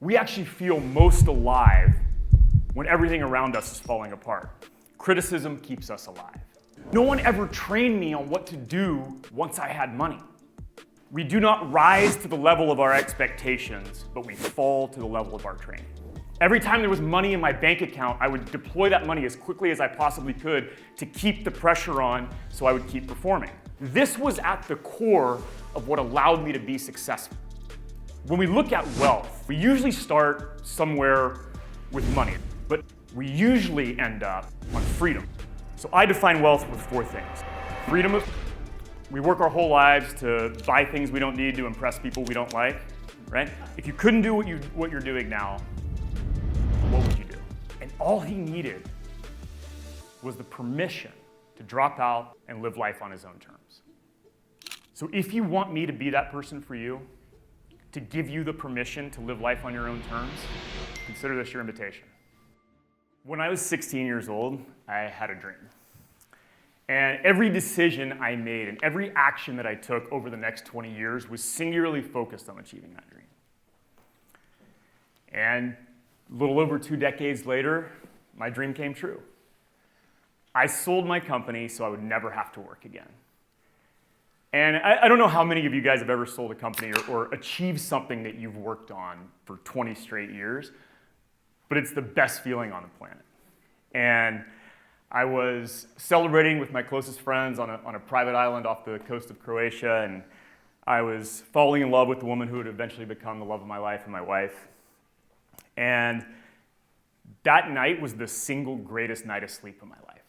We actually feel most alive when everything around us is falling apart. Criticism keeps us alive. No one ever trained me on what to do once I had money. We do not rise to the level of our expectations, but we fall to the level of our training. Every time there was money in my bank account, I would deploy that money as quickly as I possibly could to keep the pressure on so I would keep performing. This was at the core of what allowed me to be successful. When we look at wealth, we usually start somewhere with money, but we usually end up on freedom. So I define wealth with 4 things. Freedom of, we work our whole lives to buy things we don't need to impress people we don't like, right? If you couldn't do what you're doing now, what would you do? And all he needed was the permission to drop out and live life on his own terms. So if you want me to be that person for you, to give you the permission to live life on your own terms, consider this your invitation. When I was 16 years old, I had a dream. And every decision I made and every action that I took over the next 20 years was singularly focused on achieving that dream. And a little over 2 decades later, my dream came true. I sold my company so I would never have to work again. And I don't know how many of you guys have ever sold a company or achieved something that you've worked on for 20 straight years, but it's the best feeling on the planet. And I was celebrating with my closest friends on a private island off the coast of Croatia, and I was falling in love with the woman who would eventually become the love of my life and my wife. And that night was the single greatest night of sleep of my life.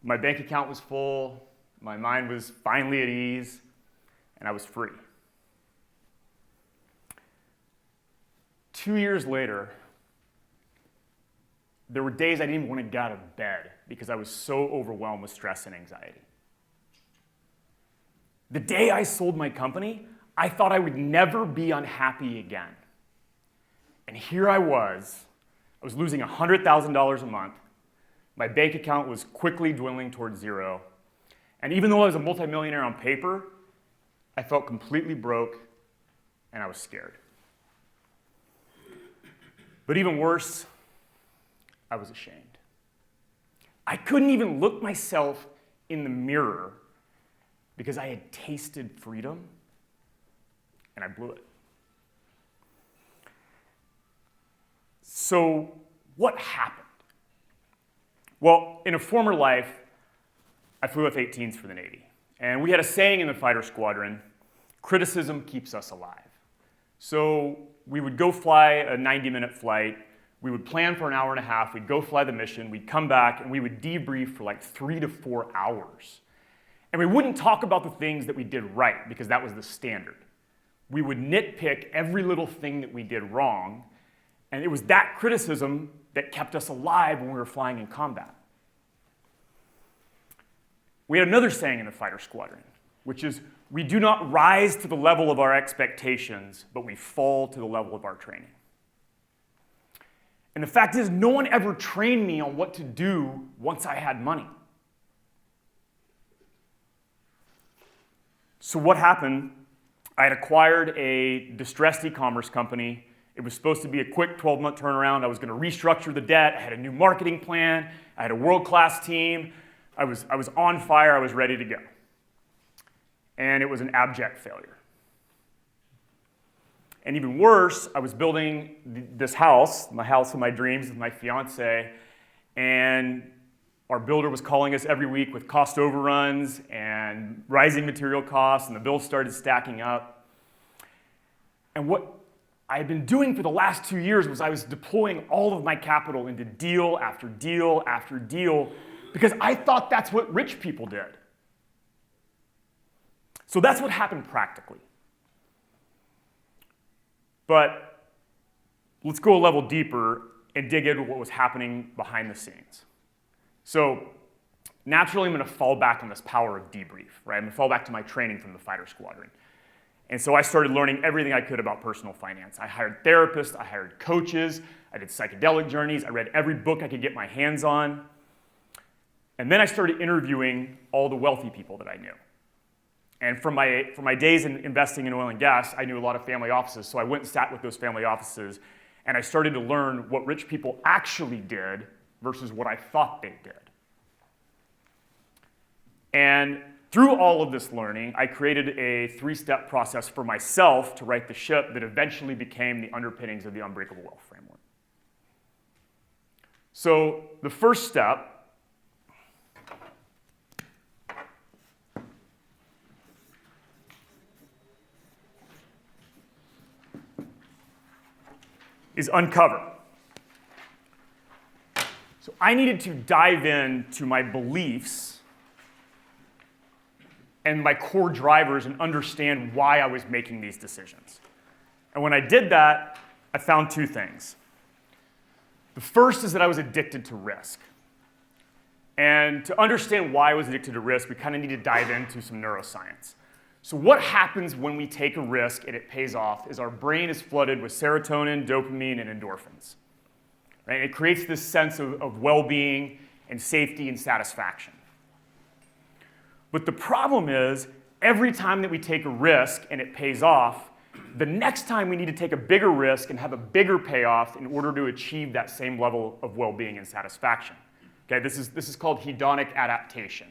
My bank account was full, my mind was finally at ease, and I was free. 2 years later, there were days I didn't even want to get out of bed because I was so overwhelmed with stress and anxiety. The day I sold my company, I thought I would never be unhappy again. And here I was losing $100,000 a month. My bank account was quickly dwindling towards zero. And even though I was a multimillionaire on paper, I felt completely broke and I was scared. But even worse, I was ashamed. I couldn't even look myself in the mirror because I had tasted freedom and I blew it. So what happened? Well, in a former life, I flew F-18s for the Navy. And we had a saying in the fighter squadron, criticism keeps us alive. So we would go fly a 90-minute flight. We would plan for an hour and a half. We'd go fly the mission. We'd come back, and we would debrief for like 3 to 4 hours. And we wouldn't talk about the things that we did right, because that was the standard. We would nitpick every little thing that we did wrong, and it was that criticism that kept us alive when we were flying in combat. We had another saying in the fighter squadron, which is, we do not rise to the level of our expectations, but we fall to the level of our training. And the fact is, no one ever trained me on what to do once I had money. So what happened? I had acquired a distressed e-commerce company. It was supposed to be a quick 12-month turnaround. I was going to restructure the debt. I had a new marketing plan. I had a world-class team. I was on fire. I was ready to go. And it was an abject failure. And even worse, I was building this house, my house of my dreams with my fiance, and our builder was calling us every week with cost overruns and rising material costs, and the bills started stacking up. And what I had been doing for the last 2 years was I was deploying all of my capital into deal after deal after deal because I thought that's what rich people did. So that's what happened practically. But let's go a level deeper and dig into what was happening behind the scenes. So naturally, I'm going to fall back on this power of debrief, right? I'm going to fall back to my training from the fighter squadron. And so I started learning everything I could about personal finance. I hired therapists, I hired coaches, I did psychedelic journeys, I read every book I could get my hands on. And then I started interviewing all the wealthy people that I knew. And from my days in investing in oil and gas, I knew a lot of family offices, so I went and sat with those family offices, and I started to learn what rich people actually did versus what I thought they did. And through all of this learning, I created a 3-step process for myself to right the ship that eventually became the underpinnings of the Unbreakable Wealth Framework. So the first step is uncover. So I needed to dive into my beliefs and my core drivers and understand why I was making these decisions. And when I did that, I found 2 things. The first is that I was addicted to risk. And to understand why I was addicted to risk, we kind of need to dive into some neuroscience. So what happens when we take a risk and it pays off is our brain is flooded with serotonin, dopamine, and endorphins. Right? It creates this sense of well-being and safety and satisfaction. But the problem is, every time that we take a risk and it pays off, the next time we need to take a bigger risk and have a bigger payoff in order to achieve that same level of well-being and satisfaction. Okay, this is called hedonic adaptation.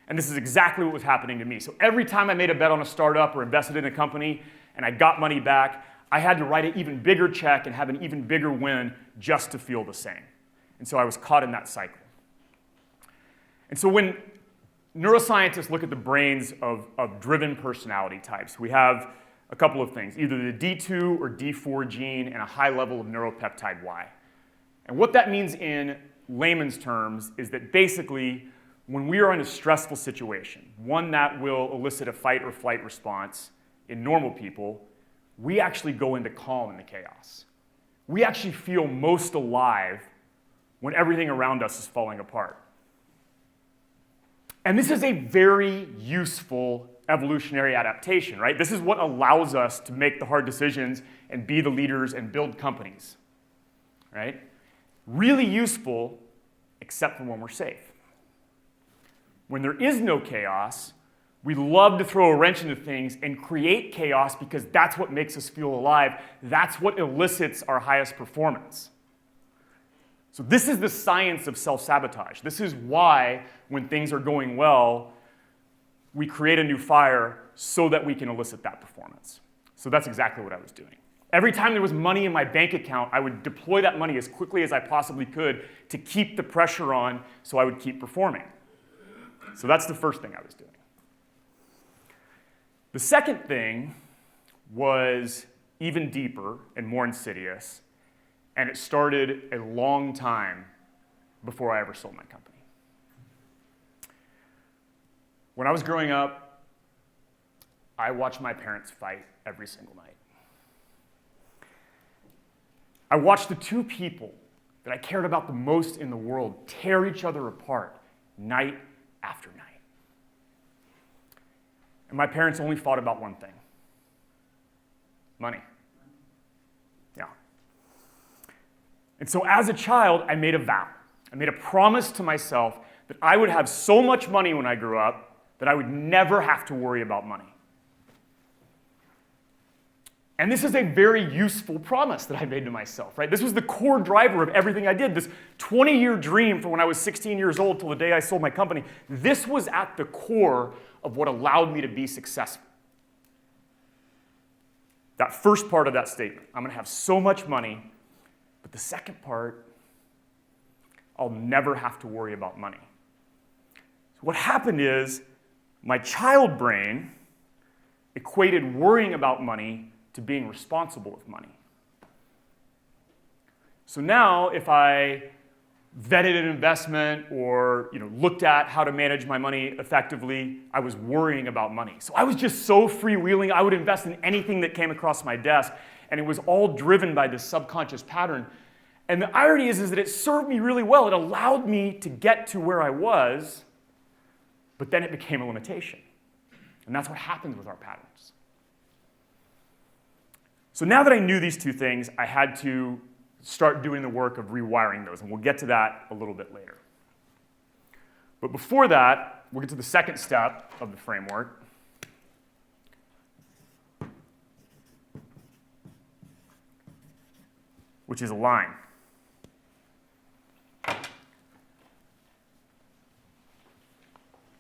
And this is exactly what was happening to me. So every time I made a bet on a startup or invested in a company and I got money back, I had to write an even bigger check and have an even bigger win just to feel the same. And so I was caught in that cycle. And so when neuroscientists look at the brains of driven personality types, we have a couple of things, either the D2 or D4 gene and a high level of neuropeptide Y. And what that means in layman's terms is that basically, when we are in a stressful situation, one that will elicit a fight or flight response in normal people, we actually go into calm in the chaos. We actually feel most alive when everything around us is falling apart. And this is a very useful evolutionary adaptation, right? This is what allows us to make the hard decisions and be the leaders and build companies, right? Really useful, except for when we're safe. When there is no chaos, we love to throw a wrench into things and create chaos because that's what makes us feel alive. That's what elicits our highest performance. So this is the science of self-sabotage. This is why, when things are going well, we create a new fire so that we can elicit that performance. So that's exactly what I was doing. Every time there was money in my bank account, I would deploy that money as quickly as I possibly could to keep the pressure on so I would keep performing. So that's the first thing I was doing. The second thing was even deeper and more insidious, and it started a long time before I ever sold my company. When I was growing up, I watched my parents fight every single night. I watched the 2 people that I cared about the most in the world tear each other apart night after night. And my parents only fought about one thing: money. Yeah. And so as a child, I made a vow. I made a promise to myself that I would have so much money when I grew up that I would never have to worry about money. And this is a very useful promise that I made to myself, right? This was the core driver of everything I did. This 20-year dream from when I was 16 years old till the day I sold my company. This was at the core of what allowed me to be successful. That first part of that statement, I'm going to have so much money, but the second part, I'll never have to worry about money. So what happened is my child brain equated worrying about money to being responsible with money. So now if I vetted an investment or looked at how to manage my money effectively, I was worrying about money. So I was just so freewheeling. I would invest in anything that came across my desk, and it was all driven by this subconscious pattern. And the irony is that it served me really well. It allowed me to get to where I was, but then it became a limitation. And that's what happens with our patterns. So now that I knew these 2 things, I had to start doing the work of rewiring those, and we'll get to that a little bit later. But before that, we'll get to the second step of the framework, which is a line.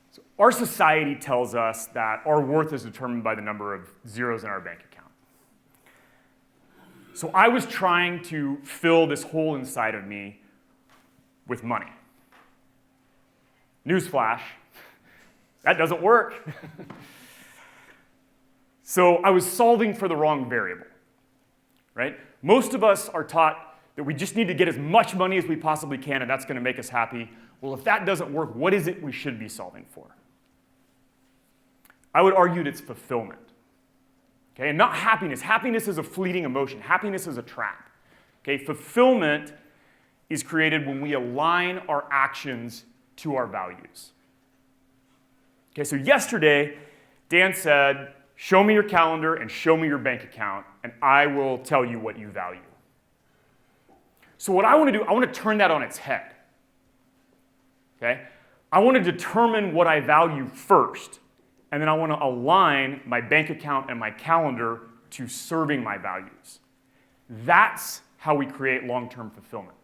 So our society tells us that our worth is determined by the number of zeros in our bank account. So I was trying to fill this hole inside of me with money. Newsflash, that doesn't work. So I was solving for the wrong variable, right? Most of us are taught that we just need to get as much money as we possibly can, and that's going to make us happy. Well, if that doesn't work, what is it we should be solving for? I would argue that it's fulfillment. Okay, and not happiness. Happiness is a fleeting emotion. Happiness is a trap. Okay, fulfillment is created when we align our actions to our values. Okay, so yesterday, Dan said, show me your calendar and show me your bank account, and I will tell you what you value. So what I want to do, I want to turn that on its head. Okay? I want to determine what I value first, and then I want to align my bank account and my calendar to serving my values. That's how we create long-term fulfillment.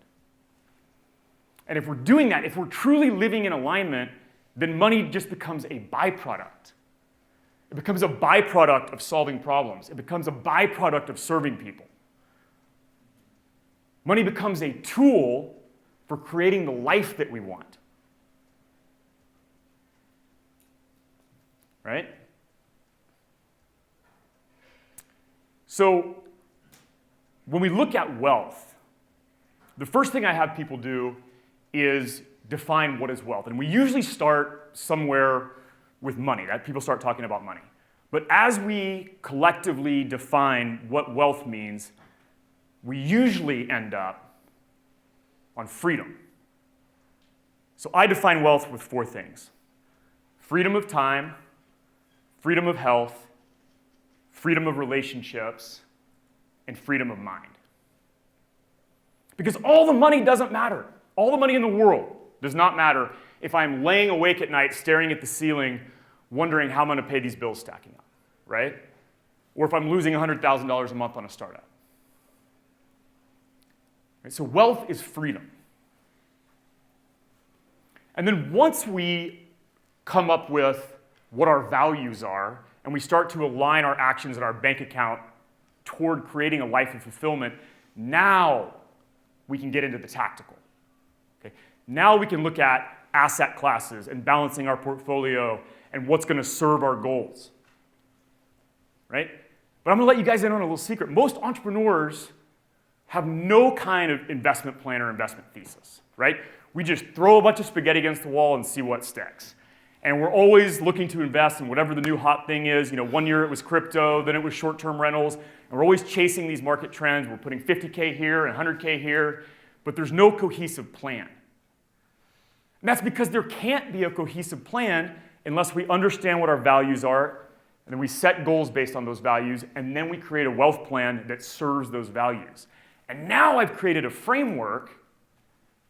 And if we're doing that, if we're truly living in alignment, then money just becomes a byproduct. It becomes a byproduct of solving problems. It becomes a byproduct of serving people. Money becomes a tool for creating the life that we want. Right? So, when we look at wealth, the first thing I have people do is define what is wealth. And we usually start somewhere with money, that people start talking about money. But as we collectively define what wealth means, we usually end up on freedom. So I define wealth with 4 things: freedom of time, freedom of health, freedom of relationships, and freedom of mind. Because all the money doesn't matter. All the money in the world does not matter if I'm laying awake at night staring at the ceiling wondering how I'm going to pay these bills stacking up, right? Or if I'm losing $100,000 a month on a startup. Right? So wealth is freedom. And then once we come up with what our values are, and we start to align our actions and our bank account toward creating a life of fulfillment, now we can get into the tactical. Okay? Now we can look at asset classes and balancing our portfolio and what's going to serve our goals. Right? But I'm going to let you guys in on a little secret. Most entrepreneurs have no kind of investment plan or investment thesis. Right? We just throw a bunch of spaghetti against the wall and see what sticks. And we're always looking to invest in whatever the new hot thing is. You know, one year it was crypto, then it was short-term rentals. And we're always chasing these market trends. We're putting 50K here and 100K here, but there's no cohesive plan. And that's because there can't be a cohesive plan unless we understand what our values are, and then we set goals based on those values, and then we create a wealth plan that serves those values. And now I've created a framework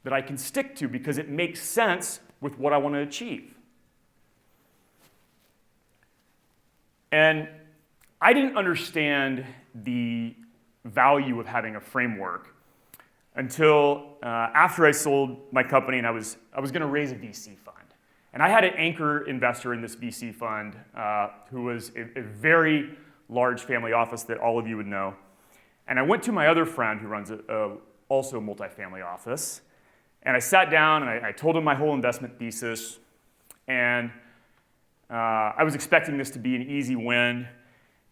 that I can stick to because it makes sense with what I want to achieve. And I didn't understand the value of having a framework until after I sold my company and I was going to raise a VC fund. And I had an anchor investor in this VC fund who was a very large family office that all of you would know. And I went to my other friend who runs also a multifamily office, and I sat down and I told him my whole investment thesis, and I was expecting this to be an easy win.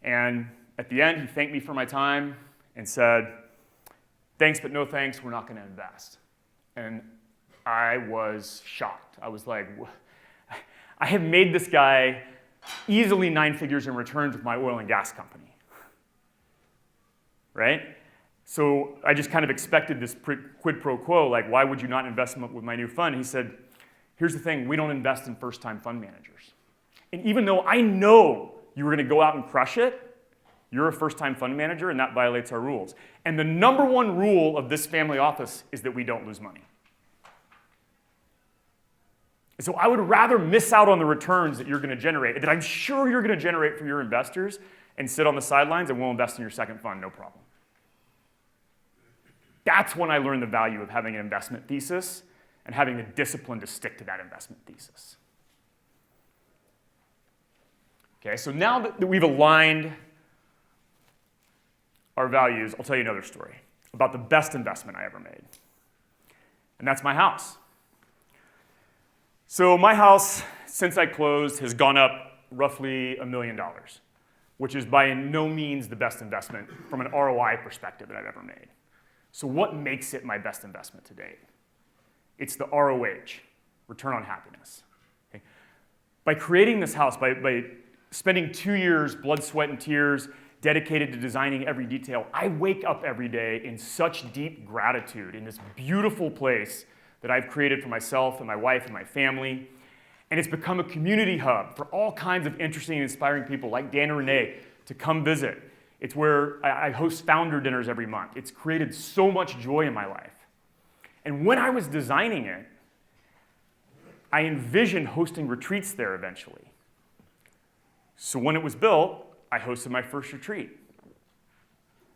And at the end, he thanked me for my time and said, "Thanks, but no thanks, we're not going to invest." And I was shocked. I was like, I have made this guy easily 9 figures in returns with my oil and gas company. Right? So I just kind of expected this quid pro quo, like, why would you not invest with my new fund? He said, here's the thing, we don't invest in first-time fund managers. And even though I know you were going to go out and crush it, you're a first-time fund manager, and that violates our rules. And the number one rule of this family office is that we don't lose money. And so I would rather miss out on the returns that you're going to generate, that I'm sure you're going to generate for your investors, and sit on the sidelines, and we'll invest in your second fund, no problem. That's when I learned the value of having an investment thesis and having the discipline to stick to that investment thesis. Okay, so now that we've aligned our values, I'll tell you another story about the best investment I ever made. And that's my house. So my house, since I closed, has gone up roughly $1 million, which is by no means the best investment from an ROI perspective that I've ever made. So what makes it my best investment to date? It's the ROH, return on happiness. Okay? By creating this house, by spending 2 years, blood, sweat, and tears, dedicated to designing every detail, I wake up every day in such deep gratitude in this beautiful place that I've created for myself and my wife and my family. And it's become a community hub for all kinds of interesting and inspiring people like Dan and Renee to come visit. It's where I host founder dinners every month. It's created so much joy in my life. And when I was designing it, I envisioned hosting retreats there eventually. So when it was built, I hosted my first retreat.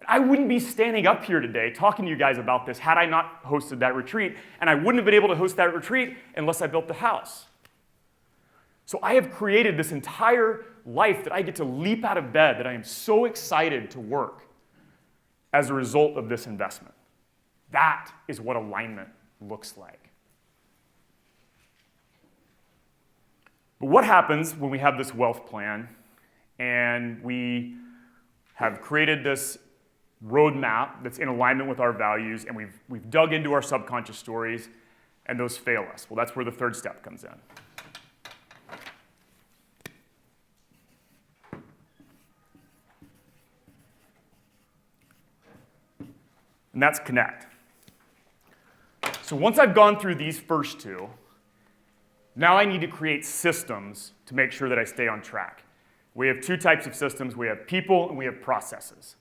I wouldn't be standing up here today talking to you guys about this had I not hosted that retreat, and I wouldn't have been able to host that retreat unless I built the house. So I have created this entire life that I get to leap out of bed, that I am so excited to work as a result of this investment. That is what alignment looks like. But what happens when we have this wealth plan and we have created this roadmap that's in alignment with our values, and we've dug into our subconscious stories, and those fail us? Well, that's where the third step comes in. And that's connect. So once I've gone through these first two, now I need to create systems to make sure that I stay on track. We have two types of systems. We have people and we have processes.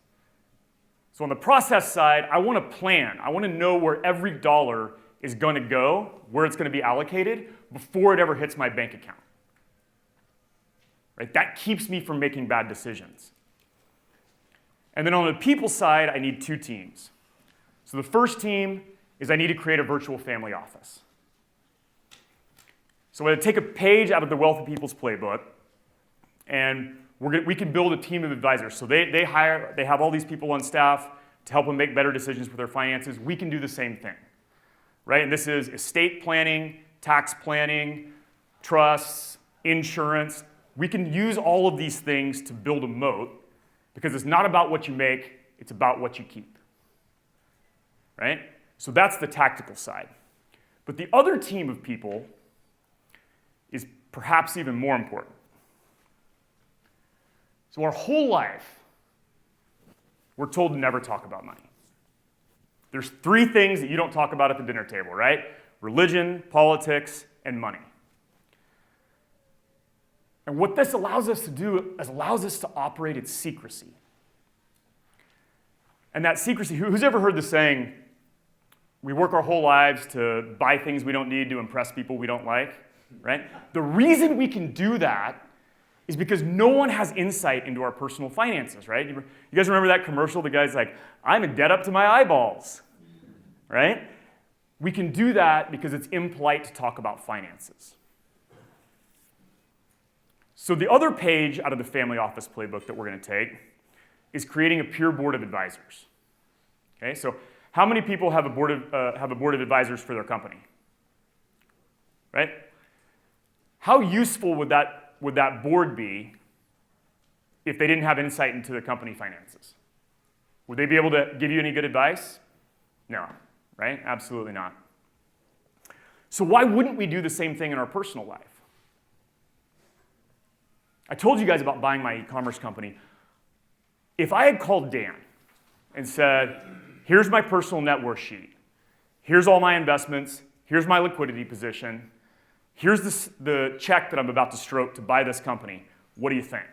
So on the process side, I want to plan. I want to know where every dollar is going to go, where it's going to be allocated, before it ever hits my bank account. Right? That keeps me from making bad decisions. And then on the people side, I need two teams. So the first team is I need to create a virtual family office. So I'm going to take a page out of the Wealth of People's playbook, and we can build a team of advisors. So they have all these people on staff to help them make better decisions with their finances. We can do the same thing, right? And this is estate planning, tax planning, trusts, insurance. We can use all of these things to build a moat, because it's not about what you make, it's about what you keep, right? So that's the tactical side. But the other team of people is perhaps even more important. So our whole life, we're told to never talk about money. There's three things that you don't talk about at the dinner table, right? Religion, politics, and money. And what this allows us to do is allows us to operate in secrecy. And that secrecy, who's ever heard the saying, we work our whole lives to buy things we don't need to impress people we don't like, right? The reason we can do that is because no one has insight into our personal finances, right? You guys remember that commercial? The guy's like, I'm in debt up to my eyeballs, right? We can do that because it's impolite to talk about finances. So the other page out of the family office playbook that we're going to take is creating a peer board of advisors. Okay, so how many people have a board of advisors for their company? Right? How useful would that board be if they didn't have insight into the company finances? Would they be able to give you any good advice? No, right? Absolutely not. So why wouldn't we do the same thing in our personal life? I told you guys about buying my e-commerce company. If I had called Dan and said, here's my personal net worth sheet, here's all my investments, here's my liquidity position, here's the check that I'm about to stroke to buy this company, what do you think?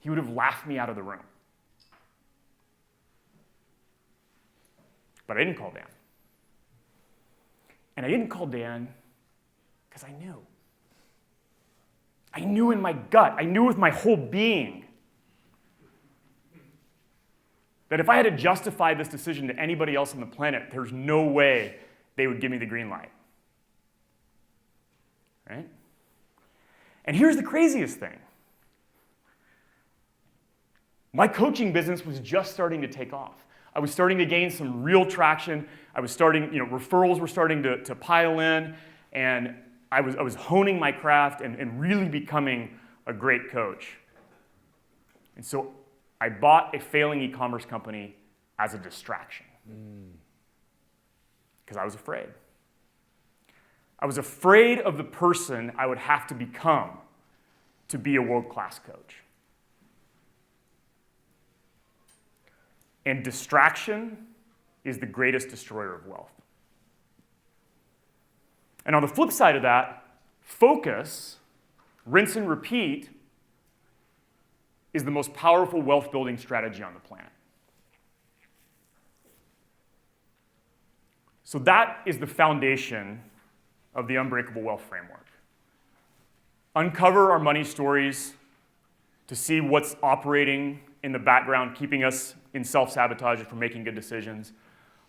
He would have laughed me out of the room. But I didn't call Dan. And I didn't call Dan because I knew. I knew in my gut. I knew with my whole being That if I had to justify this decision to anybody else on the planet, there's no way they would give me the green light. Right? And here's the craziest thing. My coaching business was just starting to take off. I was starting to gain some real traction. I was starting, referrals were starting to pile in, and I was honing my craft and really becoming a great coach. And so I bought a failing e-commerce company as a distraction. Because I was afraid. I was afraid of the person I would have to become to be a world-class coach. And distraction is the greatest destroyer of wealth. And on the flip side of that, focus, rinse and repeat, is the most powerful wealth-building strategy on the planet. So that is the foundation of the Unbreakable Wealth Framework. Uncover our money stories to see what's operating in the background, keeping us in self-sabotage from making good decisions.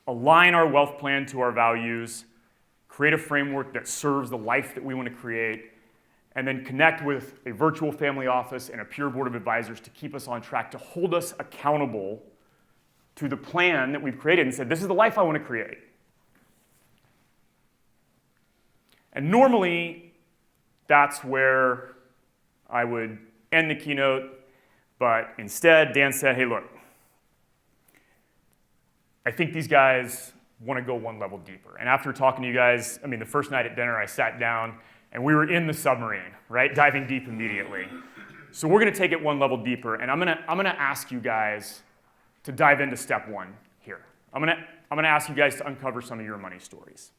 Align our wealth plan to our values. Create a framework that serves the life that we want to create. And then connect with a virtual family office and a peer board of advisors to keep us on track, to hold us accountable to the plan that we've created and said, this is the life I want to create. And normally, that's where I would end the keynote, but instead, Dan said, hey, look, I think these guys want to go one level deeper. And after talking to you guys, the first night at dinner, I sat down, and we were in the submarine, right? Diving deep immediately. So we're going to take it one level deeper, and I'm going to ask you guys to dive into step one here. I'm going to ask you guys to uncover some of your money stories.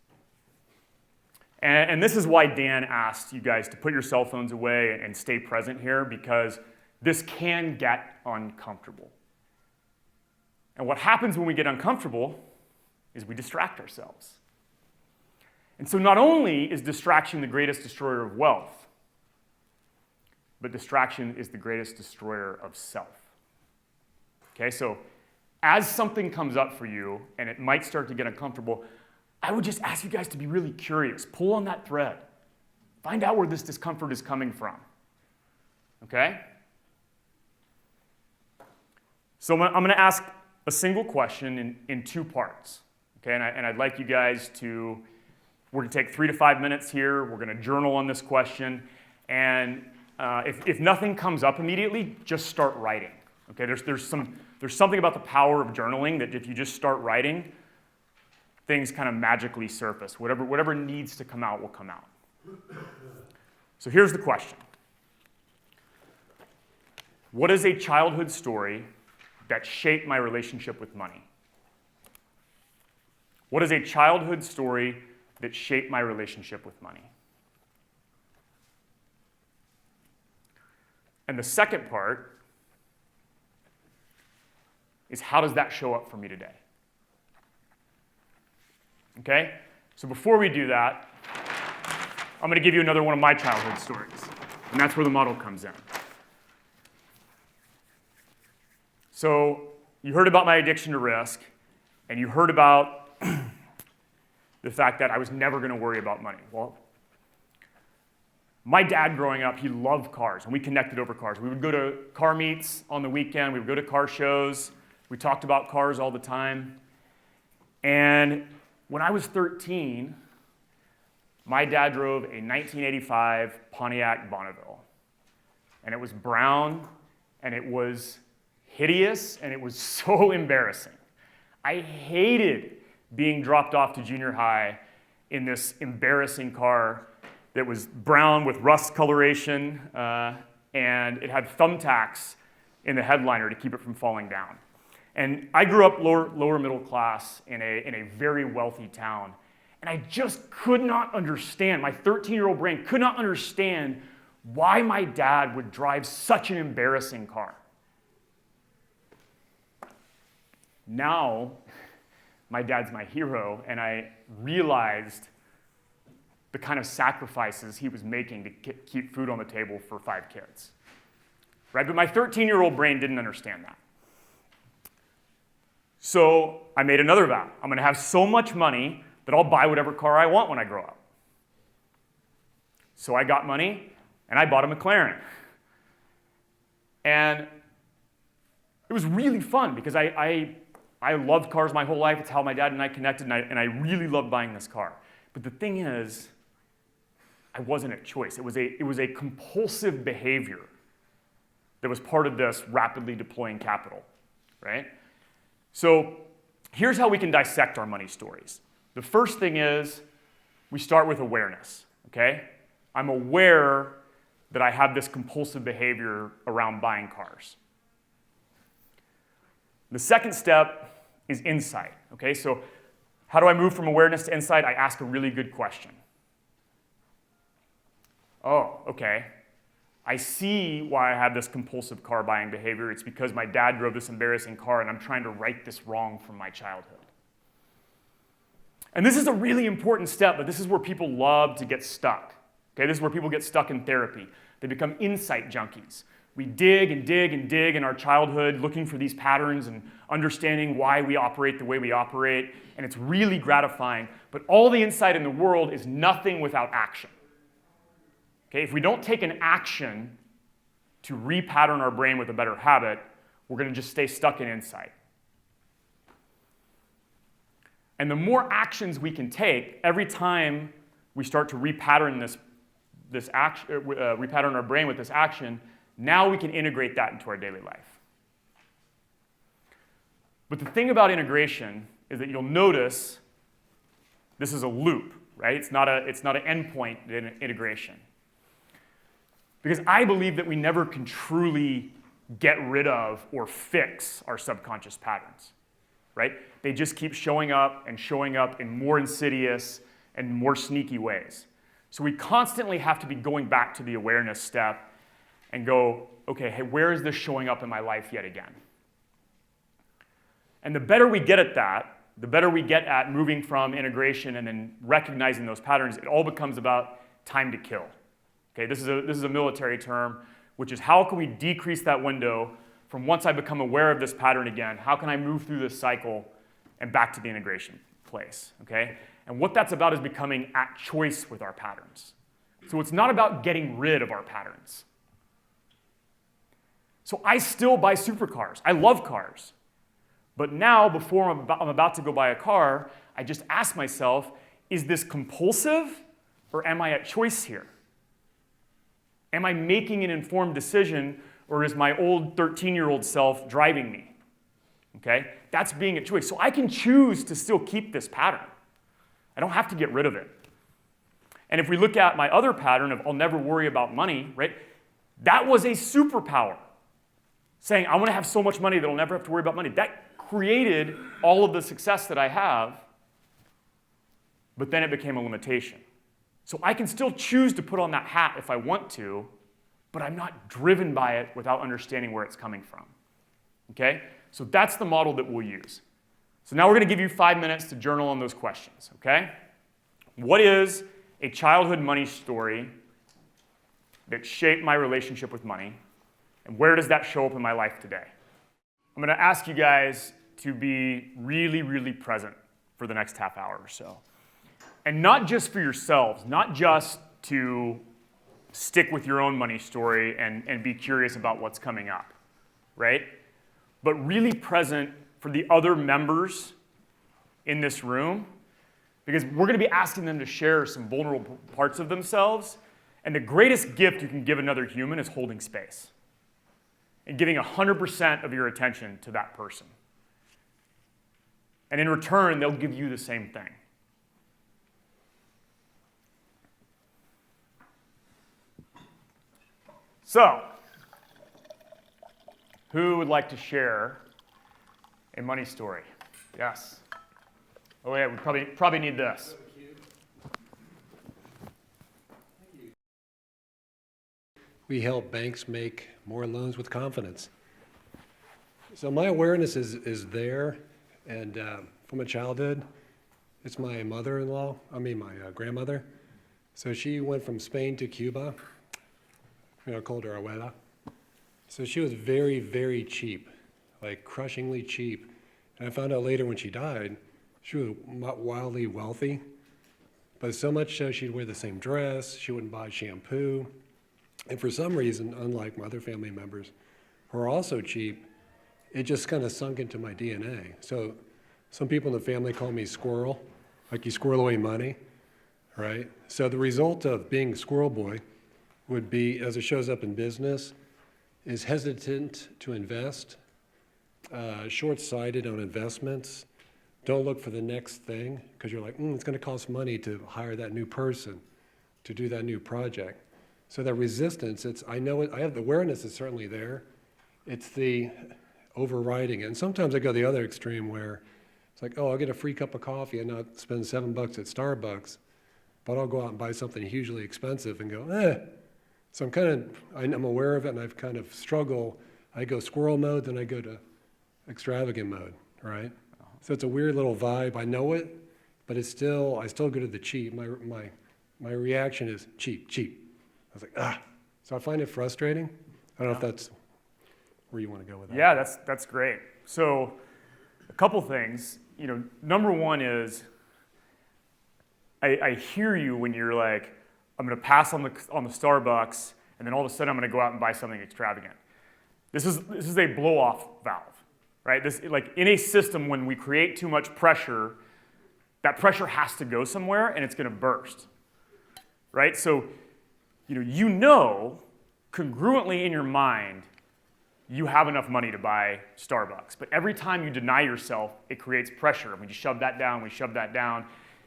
And this is why Dan asked you guys to put your cell phones away and stay present here, because this can get uncomfortable. And what happens when we get uncomfortable is we distract ourselves. And so not only is distraction the greatest destroyer of wealth, but distraction is the greatest destroyer of self. Okay, so as something comes up for you and it might start to get uncomfortable, I would just ask you guys to be really curious. Pull on that thread. Find out where this discomfort is coming from. Okay? So I'm going to ask a single question in two parts. Okay, and I'd like you guys to, we're going to take 3 to 5 minutes here. We're going to journal on this question. And if nothing comes up immediately, just start writing. Okay, there's something about the power of journaling that if you just start writing, things kind of magically surface. Whatever needs to come out will come out. So here's the question. What is a childhood story that shaped my relationship with money? What is a childhood story that shaped my relationship with money? And the second part is, how does that show up for me today? Okay? So before we do that, I'm going to give you another one of my childhood stories. And that's where the model comes in. So you heard about my addiction to risk, and you heard about the fact that I was never going to worry about money. Well, my dad growing up, he loved cars, and we connected over cars. We would go to car meets on the weekend. We would go to car shows. We talked about cars all the time. And when I was 13, my dad drove a 1985 Pontiac Bonneville. And it was brown, and it was hideous, and it was so embarrassing. I hated being dropped off to junior high in this embarrassing car that was brown with rust coloration, and it had thumbtacks in the headliner to keep it from falling down. And I grew up lower middle class in a very wealthy town, and I just could not understand, my 13-year-old brain could not understand why my dad would drive such an embarrassing car. Now, my dad's my hero, and I realized the kind of sacrifices he was making to keep food on the table for 5 kids. Right? But my 13-year-old brain didn't understand that. So I made another vow. I'm going to have so much money that I'll buy whatever car I want when I grow up. So I got money, and I bought a McLaren. And it was really fun because I loved cars my whole life. It's how my dad and I connected, and I really loved buying this car. But the thing is, I wasn't at choice. It was a compulsive behavior that was part of this rapidly deploying capital, right? So here's how we can dissect our money stories. The first thing is we start with awareness, okay? I'm aware that I have this compulsive behavior around buying cars. The second step is insight, okay? So how do I move from awareness to insight? I ask a really good question. Oh, okay. I see why I have this compulsive car buying behavior. It's because my dad drove this embarrassing car and I'm trying to right this wrong from my childhood. And this is a really important step, but this is where people love to get stuck. Okay, this is where people get stuck in therapy. They become insight junkies. We dig and dig and dig in our childhood looking for these patterns and understanding why we operate the way we operate, and it's really gratifying. But all the insight in the world is nothing without action. Okay, if we don't take an action to repattern our brain with a better habit, we're going to just stay stuck in insight. And the more actions we can take, every time we start to repattern repattern our brain with this action, now we can integrate that into our daily life. But the thing about integration is that you'll notice this is a loop, right? It's not an endpoint in integration. Because I believe that we never can truly get rid of or fix our subconscious patterns, right? They just keep showing up in more insidious and more sneaky ways. So we constantly have to be going back to the awareness step and go, okay, hey, where is this showing up in my life yet again? And the better we get at that, the better we get at moving from integration and then recognizing those patterns, it all becomes about time to kill. Okay, this is a military term, which is how can we decrease that window from once I become aware of this pattern again, how can I move through this cycle and back to the integration place, okay? And what that's about is becoming at choice with our patterns. So it's not about getting rid of our patterns. So I still buy supercars. I love cars. But now, before I'm about to go buy a car, I just ask myself, is this compulsive or am I at choice here? Am I making an informed decision, or is my old 13-year-old self driving me? Okay? That's being at choice. So I can choose to still keep this pattern. I don't have to get rid of it. And if we look at my other pattern of I'll never worry about money, right? That was a superpower. Saying I want to have so much money that I'll never have to worry about money. That created all of the success that I have, but then it became a limitation. So I can still choose to put on that hat if I want to, but I'm not driven by it without understanding where it's coming from. Okay? So that's the model that we'll use. So now we're going to give you 5 minutes to journal on those questions. Okay? What is a childhood money story that shaped my relationship with money, and where does that show up in my life today? I'm going to ask you guys to be really, really present for the next half hour or so. And not just for yourselves, not just to stick with your own money story and be curious about what's coming up, right? But really present for the other members in this room, because we're going to be asking them to share some vulnerable parts of themselves. And the greatest gift you can give another human is holding space and giving 100% of your attention to that person. And in return, they'll give you the same thing. So, who would like to share a money story? Yes. Oh yeah, we probably need this. We help banks make more loans with confidence. So my awareness is there, and from my childhood, it's my my grandmother. So she went from Spain to Cuba. Called her abuela. So she was very, very cheap, like crushingly cheap. And I found out later when she died, she was wildly wealthy, but so much so she'd wear the same dress, she wouldn't buy shampoo. And for some reason, unlike my other family members who are also cheap, it just kind of sunk into my DNA. So some people in the family call me squirrel, like you squirrel away money, right? So the result of being squirrel boy would be, as it shows up in business, is hesitant to invest, short-sighted on investments, don't look for the next thing, because you're like, it's going to cost money to hire that new person, to do that new project. So that resistance, I know it, I have the awareness is certainly there. It's the overriding it. And sometimes I go the other extreme where it's like, I'll get a free cup of coffee and not spend $7 at Starbucks, but I'll go out and buy something hugely expensive and go, So I'm aware of it, and I've kind of struggle. I go squirrel mode, then I go to extravagant mode, right? So it's a weird little vibe. I know it, but I still go to the cheap. My reaction is cheap. I was like, So I find it frustrating. I don't know if that's where you want to go with that. Yeah, that's great. So a couple things. Number one is I hear you when you're like, I'm going to pass on the Starbucks, and then all of a sudden I'm going to go out and buy something extravagant. This is a blow-off valve, right? Like in a system, when we create too much pressure, that pressure has to go somewhere, and it's going to burst, right? So, congruently in your mind, you have enough money to buy Starbucks. But every time you deny yourself, it creates pressure. And we just shove that down,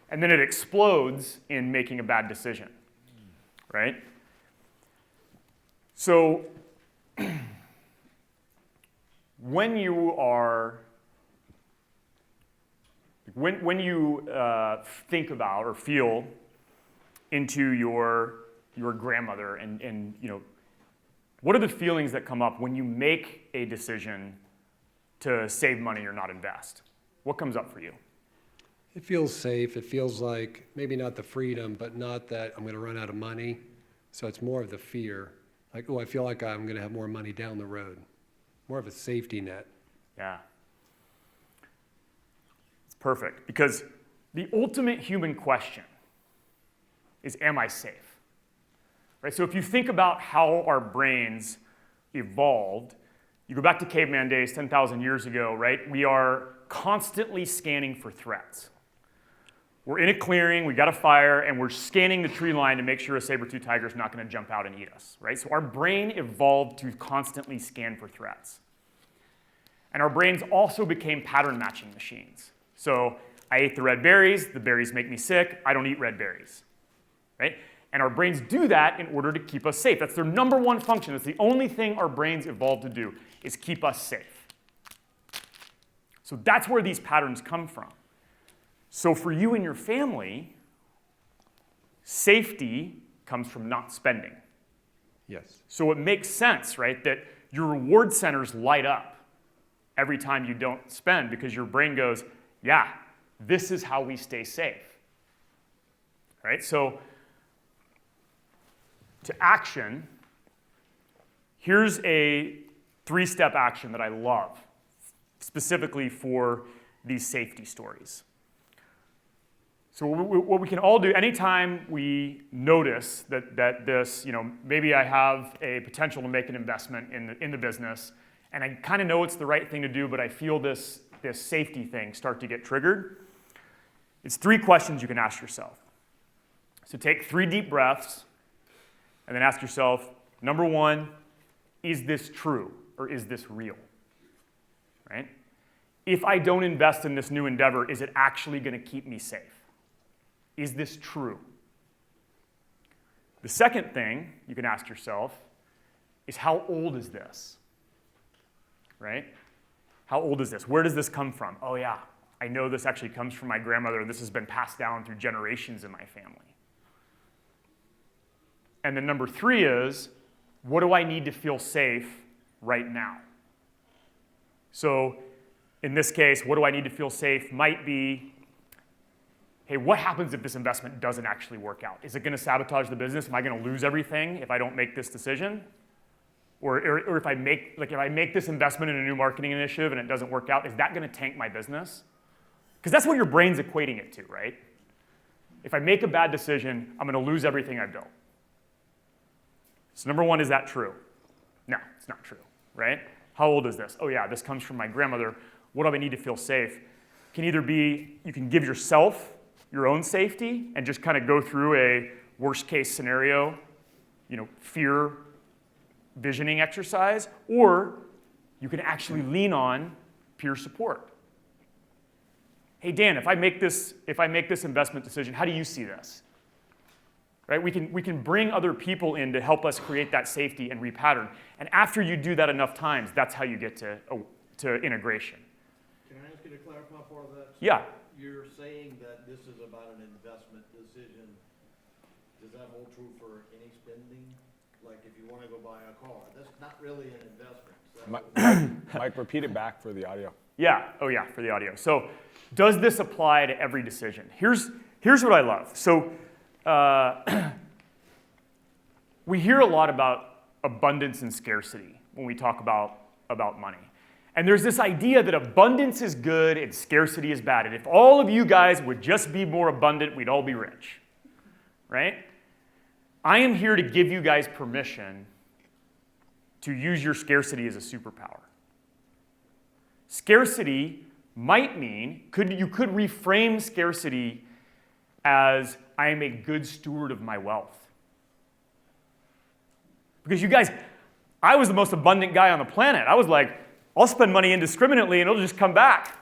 and then it explodes in making a bad decision, right? So when you think about or feel into your grandmother and what are the feelings that come up when you make a decision to save money or not invest? What comes up for you? It feels safe. It feels like maybe not the freedom, but not that I'm going to run out of money. So it's more of the fear. Like, I feel like I'm going to have more money down the road. More of a safety net. Yeah. It's perfect, because the ultimate human question is, am I safe? Right? So if you think about how our brains evolved, you go back to caveman days 10,000 years ago, right? We are constantly scanning for threats. We're in a clearing, we got a fire, and we're scanning the tree line to make sure a saber-toothed tiger is not going to jump out and eat us, right? So our brain evolved to constantly scan for threats. And our brains also became pattern matching machines. So I ate the red berries make me sick, I don't eat red berries, right? And our brains do that in order to keep us safe. That's their number one function. It's the only thing our brains evolved to do, is keep us safe. So that's where these patterns come from. So for you and your family, safety comes from not spending. Yes. So it makes sense, right, that your reward centers light up every time you don't spend, because your brain goes, yeah, this is how we stay safe. Right? So to action, here's a 3-step action that I love, specifically for these safety stories. So what we can all do, anytime we notice that this, maybe I have a potential to make an investment in the business, and I kind of know it's the right thing to do, but I feel this safety thing start to get triggered, it's 3 questions you can ask yourself. So take 3 deep breaths, and then ask yourself, number 1, is this true or is this real? Right? If I don't invest in this new endeavor, is it actually going to keep me safe? Is this true? The second thing you can ask yourself is, how old is this? Right? How old is this? Where does this come from? Oh yeah, I know this actually comes from my grandmother. This has been passed down through generations in my family. And then number 3 is, what do I need to feel safe right now? So in this case, what do I need to feel safe might be, hey, what happens if this investment doesn't actually work out? Is it going to sabotage the business? Am I going to lose everything if I don't make this decision? Or if I make this investment in a new marketing initiative and it doesn't work out, is that going to tank my business? Because that's what your brain's equating it to, right? If I make a bad decision, I'm going to lose everything I built. So number one, is that true? No, it's not true, right? How old is this? Oh yeah, this comes from my grandmother. What do I need to feel safe? Can either be, you can give yourself your own safety and just kind of go through a worst case scenario, fear visioning exercise, or you can actually lean on peer support. Hey Dan, if I make this investment decision, how do you see this? Right? We can bring other people in to help us create that safety and repattern. And after you do that enough times, that's how you get to integration. Can I ask you to clarify part of that? Yeah. You're saying that this is about an investment decision. Does that hold true for any spending? Like if you want to go buy a car, that's not really an investment. So Mike, repeat it back for the audio. Yeah. Oh yeah, for the audio. So does this apply to every decision? Here's what I love. So we hear a lot about abundance and scarcity when we talk about money. And there's this idea that abundance is good and scarcity is bad. And if all of you guys would just be more abundant, we'd all be rich, right? I am here to give you guys permission to use your scarcity as a superpower. Scarcity might mean, you could reframe scarcity as I am a good steward of my wealth. Because you guys, I was the most abundant guy on the planet. I was like, I'll spend money indiscriminately and it'll just come back,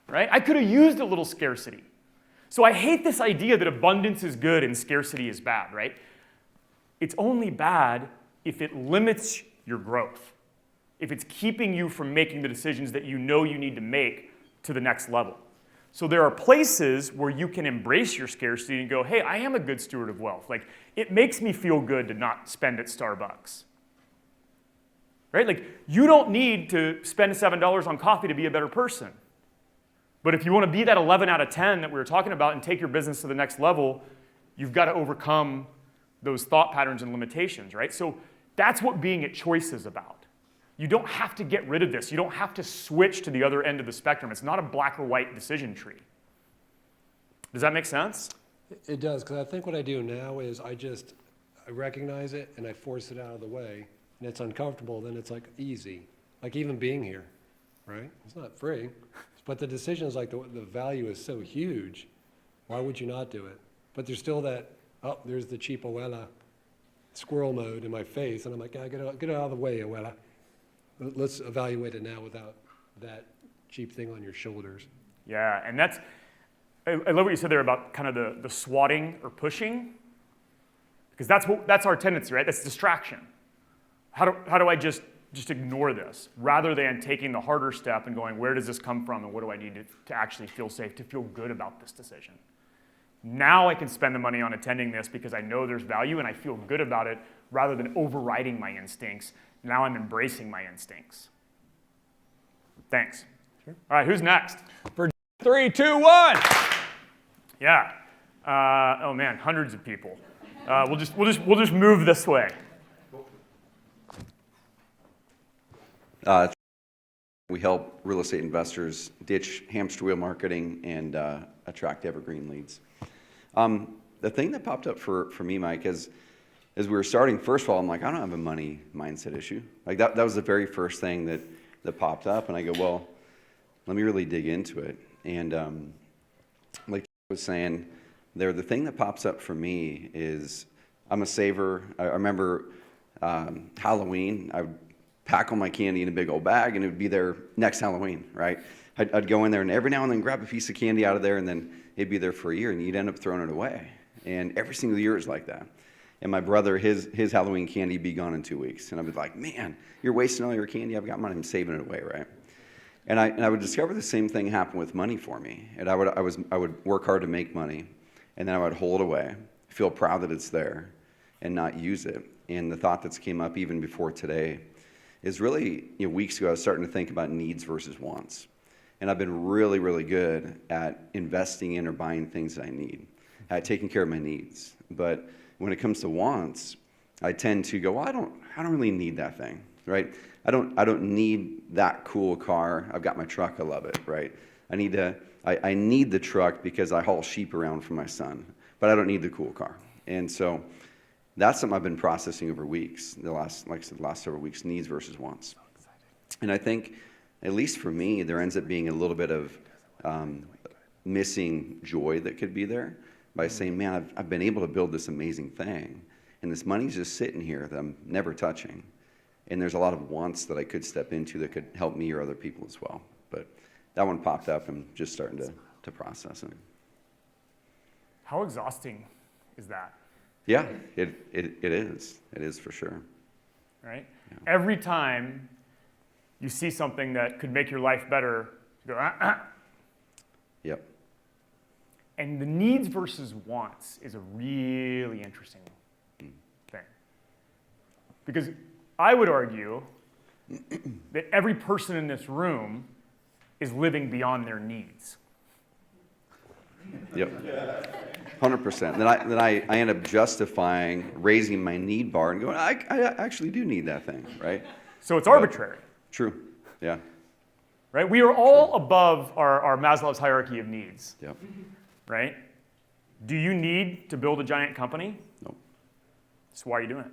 right? I could have used a little scarcity. So I hate this idea that abundance is good and scarcity is bad, right? It's only bad if it limits your growth, if it's keeping you from making the decisions that you know you need to make to the next level. So there are places where you can embrace your scarcity and go, hey, I am a good steward of wealth. Like, it makes me feel good to not spend at Starbucks. Right? Like, you don't need to spend $7 on coffee to be a better person. But if you want to be that 11 out of 10 that we were talking about and take your business to the next level, you've got to overcome those thought patterns and limitations, right? So that's what being at choice is about. You don't have to get rid of this. You don't have to switch to the other end of the spectrum. It's not a black or white decision tree. Does that make sense? It does, because I think what I do now is I recognize it and I force it out of the way, and it's uncomfortable, then it's like easy. Like even being here, right? It's not free, but the decision is like the value is so huge, why would you not do it? But there's still that, oh, there's the cheap abuela squirrel mode in my face, and I'm like, get it out of the way, abuela. Let's evaluate it now without that cheap thing on your shoulders. Yeah, and I love what you said there about kind of the swatting or pushing, because that's our tendency, right? That's distraction. How do I just ignore this, rather than taking the harder step and going, where does this come from, and what do I need to actually feel safe, to feel good about this decision? Now I can spend the money on attending this because I know there's value and I feel good about it, rather than overriding my instincts. Now I'm embracing my instincts. Thanks. Sure. All right, who's next? For 3, 2, 1. Yeah. Oh man, hundreds of people. We'll just move this way. We help real estate investors ditch hamster wheel marketing and attract evergreen leads. The thing that popped up for me, Mike, is as we were starting, first of all, I'm like, I don't have a money mindset issue. Like that was the very first thing that popped up, and I go, well, let me really dig into it. And like I was saying, the thing that pops up for me is I'm a saver. I remember Halloween, I would pack all my candy in a big old bag, and it would be there next Halloween, right? I'd go in there, and every now and then grab a piece of candy out of there, and then it'd be there for a year, and you'd end up throwing it away. And every single year is like that. And my brother, his Halloween candy be gone in 2 weeks. And I'd be like, man, you're wasting all your candy. I've got mine. I'm saving it away, right? And I would discover the same thing happen with money for me. And I would work hard to make money, and then I would hold it away, feel proud that it's there, and not use it. And the thought that's came up even before today is really, weeks ago I was starting to think about needs versus wants. And I've been really, really good at investing in or buying things that I need, at taking care of my needs. But when it comes to wants, I tend to go, well, I don't really need that thing, right? I don't need that cool car. I've got my truck. I love it, right? I need the truck because I haul sheep around for my son, but I don't need the cool car. And so that's something I've been processing over weeks, like I said, the last several weeks, needs versus wants. And I think, at least for me, there ends up being a little bit of missing joy that could be there by saying, man, I've been able to build this amazing thing, and this money's just sitting here that I'm never touching. And there's a lot of wants that I could step into that could help me or other people as well. But that one popped up and just starting to process it. How exhausting is that? Yeah, it is. It is for sure. Right? Yeah. Every time you see something that could make your life better, you go, Yep. And the needs versus wants is a really interesting thing. Because I would argue that every person in this room is living beyond their needs. Yep. 100%. Then I end up justifying raising my need bar and going, I actually do need that thing, right? So it's arbitrary. True. Yeah. Right? We are all above our Maslow's hierarchy of needs. Yep. Right? Do you need to build a giant company? Nope. So why are you doing it?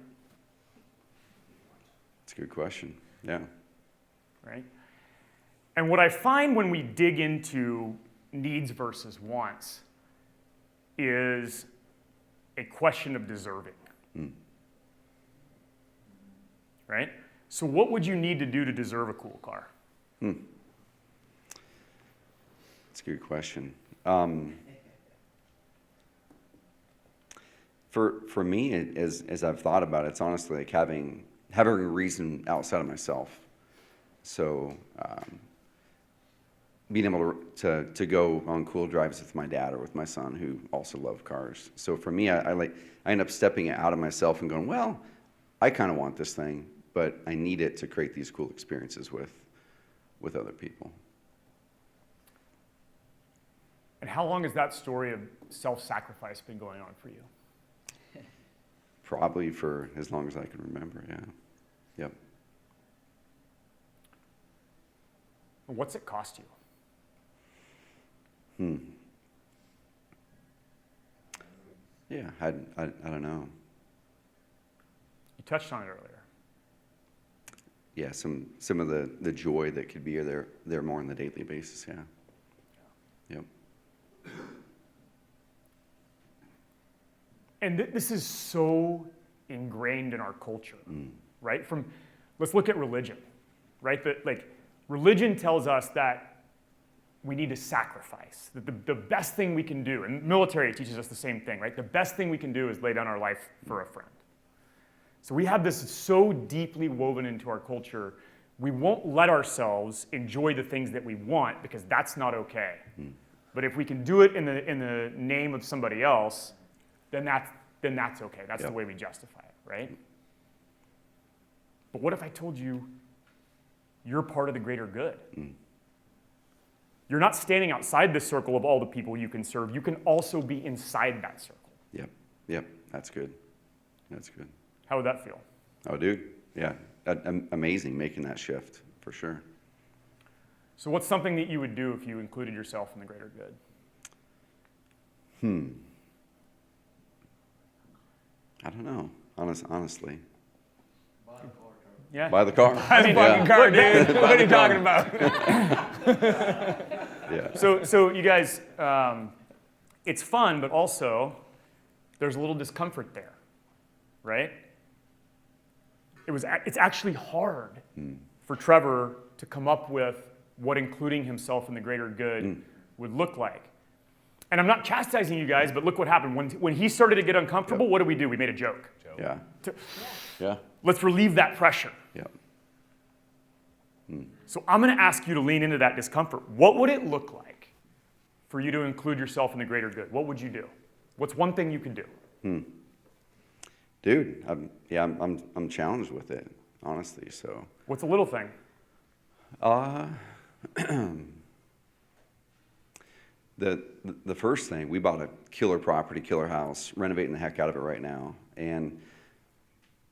It's a good question. Yeah. Right? And what I find when we dig into needs versus wants is a question of deserving. Right? So what would you need to do to deserve a cool car? That's a good question. For me, as I've thought about it, it's honestly like having a reason outside of myself. So being able to go on cool drives with my dad or with my son, who also love cars. So for me, I end up stepping out of myself and going, well, I kind of want this thing, but I need it to create these cool experiences with other people. And how long has that story of self-sacrifice been going on for you? Probably for as long as I can remember, yeah. Yep. And what's it cost you? Yeah, I don't know. You touched on it earlier. Yeah, some of the joy that could be there more on the daily basis, yeah. Yep. And this is so ingrained in our culture, right? Let's look at religion, right? That like religion tells us that we need to sacrifice. That the best thing we can do, and military teaches us the same thing, right? The best thing we can do is lay down our life for a friend. So we have this so deeply woven into our culture, we won't let ourselves enjoy the things that we want because that's not okay. But if we can do it in the name of somebody else, then that's okay. That's the way we justify it, right? But what if I told you you're part of the greater good? You're not standing outside the circle of all the people you can serve. You can also be inside that circle. Yep. That's good. That's good. How would that feel? Oh, dude. Yeah. Amazing making that shift, for sure. So what's something that you would do if you included yourself in the greater good? I don't know, honestly. Yeah. Buy the car. Buy the fucking car, dude. What are you talking about? Yeah. So you guys, it's fun, but also there's a little discomfort there, right? It's actually hard for Trevor to come up with what including himself in the greater good would look like. And I'm not chastising you guys, but look what happened. When he started to get uncomfortable, what did we do? We made a joke. Yeah. Yeah. Let's relieve that pressure. Yeah. So I'm going to ask you to lean into that discomfort. What would it look like for you to include yourself in the greater good? What would you do? What's one thing you could do? Dude, I'm challenged with it, honestly. So. What's a little thing? The first thing, we bought a killer property, killer house, renovating the heck out of it right now, and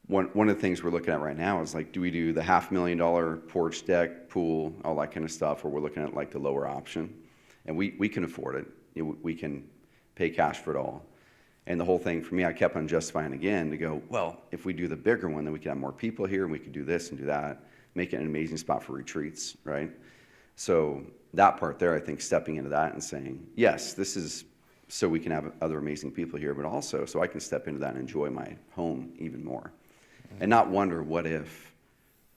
one of the things we're looking at right now is like, do we do the $500,000 porch deck, pool, all that kind of stuff, or we're looking at like the lower option? And we can afford it. We can pay cash for it all. And the whole thing for me, I kept on justifying again to go, well, if we do the bigger one, then we can have more people here and we can do this and do that, make it an amazing spot for retreats, right? So that part there, I think stepping into that and saying, yes, this is so we can have other amazing people here, but also so I can step into that and enjoy my home even more. And not wonder what if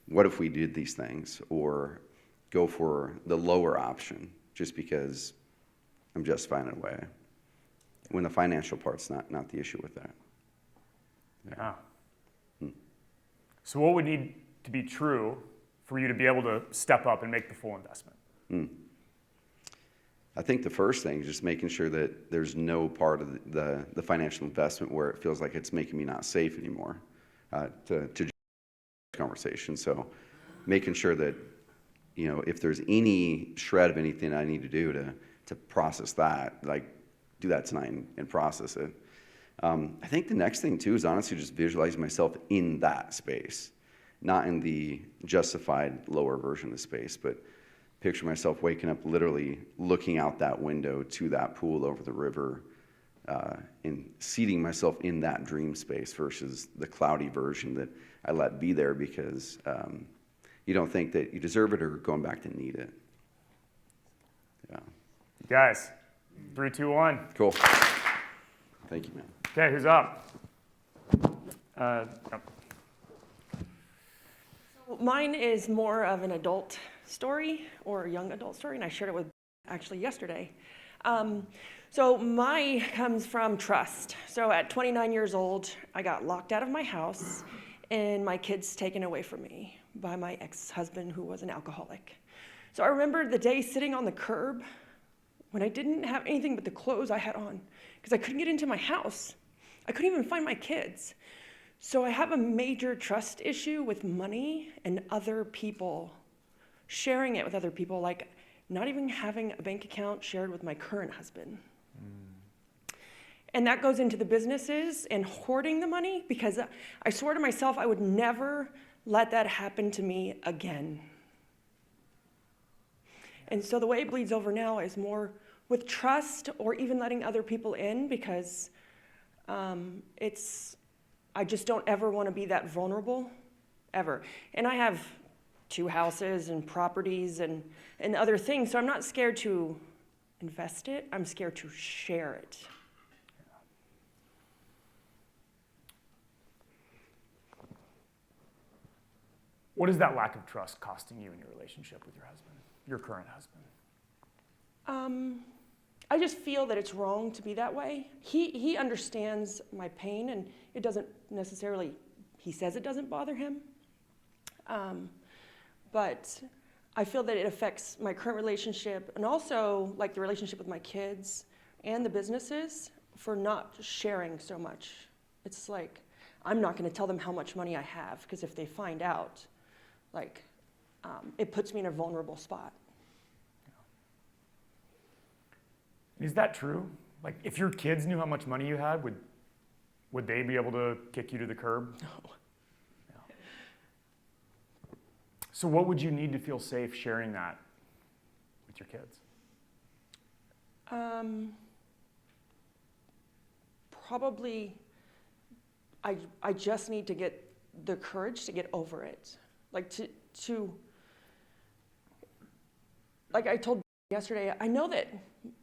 we did these things, or go for the lower option just because I'm justifying it away, when the financial part's not the issue with that. Yeah. So what would need to be true for you to be able to step up and make the full investment? I think the first thing is just making sure that there's no part of the financial investment where it feels like it's making me not safe anymore, to conversation. So making sure that, you know, if there's any shred of anything I need to do to process that, like do that tonight and process it. I think the next thing too is honestly just visualizing myself in that space, not in the justified lower version of the space, but picture myself waking up literally looking out that window to that pool over the river, and seating myself in that dream space versus the cloudy version that I let be there because you don't think that you deserve it or going back to need it. Yeah. Guys, 3, 2, 1. Cool. Thank you, man. Okay, who's up? Yep. Mine is more of an adult story or a young adult story, and I shared it with actually yesterday. So mine comes from trust. So at 29 years old, I got locked out of my house and my kids taken away from me by my ex-husband who was an alcoholic. So I remember the day sitting on the curb when I didn't have anything but the clothes I had on because I couldn't get into my house. I couldn't even find my kids. So I have a major trust issue with money and other people, sharing it with other people, like not even having a bank account shared with my current husband. And that goes into the businesses and hoarding the money because I swore to myself I would never let that happen to me again. And so the way it bleeds over now is more with trust or even letting other people in because I just don't ever want to be that vulnerable, ever. And I have 2 houses and properties and other things, so I'm not scared to invest it, I'm scared to share it. What is that lack of trust costing you in your relationship with your husband, your current husband? I just feel that it's wrong to be that way. He understands my pain, and it doesn't necessarily, he says it doesn't bother him. But I feel that it affects my current relationship and also like the relationship with my kids and the businesses for not sharing so much. It's like, I'm not going to tell them how much money I have because if they find out, like, it puts me in a vulnerable spot. Is that true? Like, if your kids knew how much money you had, would they be able to kick you to the curb? No. No. So what would you need to feel safe sharing that with your kids? Probably, I just need to get the courage to get over it. Like like I told yesterday, I know that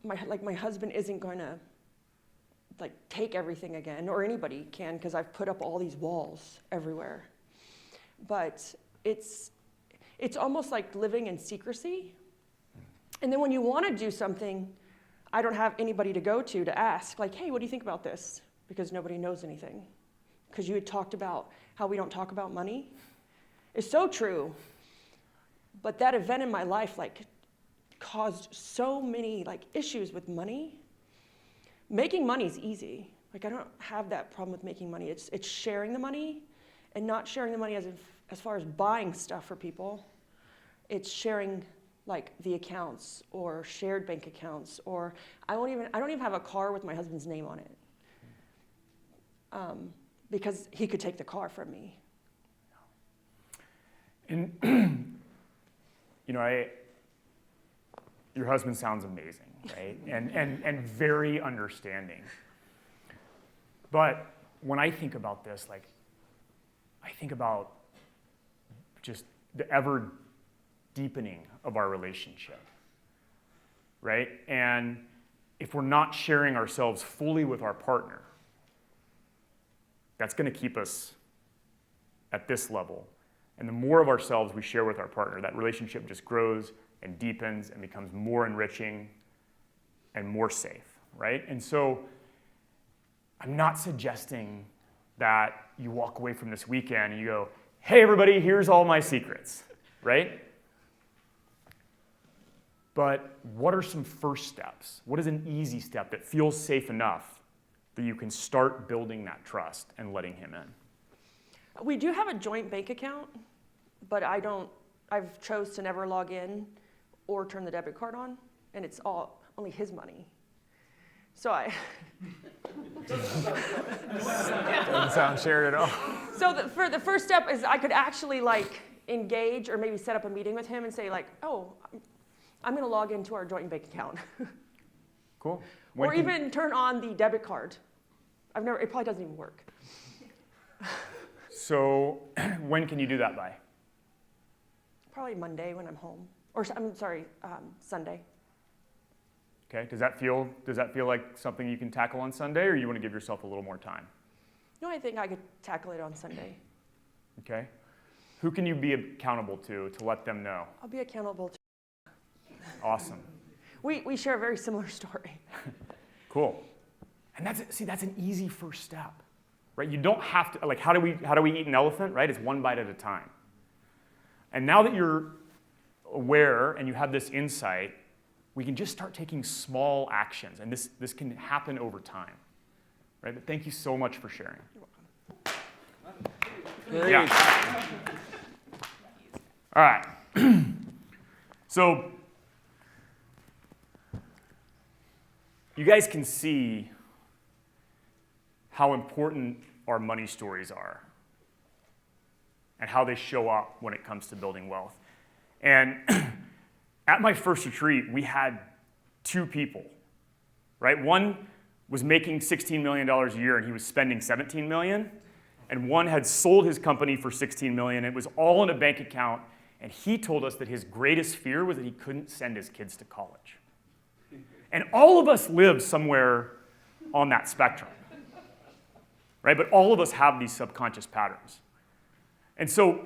my husband isn't going to like take everything again, or anybody can, because I've put up all these walls everywhere. But it's almost like living in secrecy. And then when you want to do something, I don't have anybody to go to ask, like, hey, what do you think about this? Because nobody knows anything. Because you had talked about how we don't talk about money. It's so true. But that event in my life, like, caused so many like issues with money. Making money is easy. Like, I don't have that problem with making money. It's sharing the money, and not sharing the money as far as buying stuff for people. It's sharing like the accounts or shared bank accounts, or I don't even have a car with my husband's name on it. because he could take the car from me. And, your husband sounds amazing, right? And very understanding. But when I think about this, I think about just the ever deepening of our relationship, right? And if we're not sharing ourselves fully with our partner, that's going to keep us at this level. And the more of ourselves we share with our partner, that relationship just grows and deepens and becomes more enriching and more safe, right? And so I'm not suggesting that you walk away from this weekend and you go, hey, everybody, here's all my secrets, right? But what are some first steps? What is an easy step that feels safe enough that you can start building that trust and letting him in? We do have a joint bank account, but I've chose to never log in or turn the debit card on, and it's only his money. So Doesn't sound shared at all. So for the first step is I could actually engage or maybe set up a meeting with him and say oh, I'm going to log into our joint bank account. Cool. Or even turn on the debit card. It probably doesn't even work. So when can you do that by? Probably Monday when I'm home. Or I'm sorry, Sunday. Okay. Does that feel like something you can tackle on Sunday, or you want to give yourself a little more time? No, I think I could tackle it on Sunday. Okay. Who can you be accountable to let them know? I'll be accountable to. Awesome. We share a very similar story. Cool. And that's an easy first step, right? You don't have to, how do we eat an elephant, right? It's one bite at a time. And now that you're aware and you have this insight, we can just start taking small actions, and this can happen over time, right? But thank you so much for sharing. Great. Yeah. All right. So you guys can see how important our money stories are and how they show up when it comes to building wealth. And at my first retreat, we had two people, right? One was making $16 million a year and he was spending $17 million. And one had sold his company for $16 million. It was all in a bank account. And he told us that his greatest fear was that he couldn't send his kids to college. And all of us live somewhere on that spectrum, right? But all of us have these subconscious patterns. And so